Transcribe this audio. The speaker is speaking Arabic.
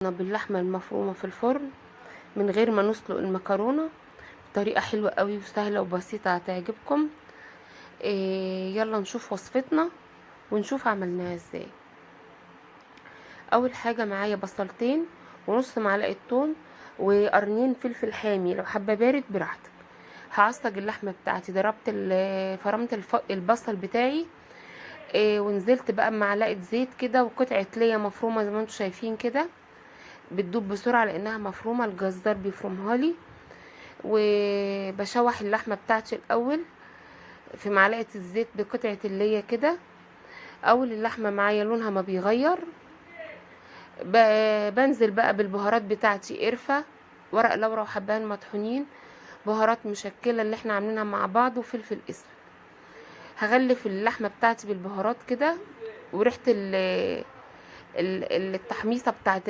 باللحمه المفرومه في الفرن من غير ما نسلق المكرونه، بطريقه حلوه قوي وسهله وبسيطه هتعجبكم. يلا نشوف وصفتنا ونشوف عملناها ازاي. اول حاجه معايا بصلتين ونص معلقه ثوم وقرنين فلفل حامي، لو حابه بارد براحتك. هعصج اللحمه بتاعتي، ضربت فرمت البصل بتاعي، ونزلت بقى بمعلقه زيت كده وقطعه ليا مفرومه زي ما انتم شايفين كده، بتدوب بسرعه لانها مفرومه، الجزار بيفرمها لي. وبشوح اللحمه بتاعتي الاول في معلقه الزيت بقطعه الليا كده. اول اللحمه معايا لونها ما بيغير، بنزل بقى بالبهارات بتاعتي، قرفه، ورق لورا وحبهان مطحونين، بهارات مشكله اللي احنا عاملينها مع بعض، وفلفل اسود. هغلف اللحمه بتاعتي بالبهارات كده، وريحه التحميصه بتاعت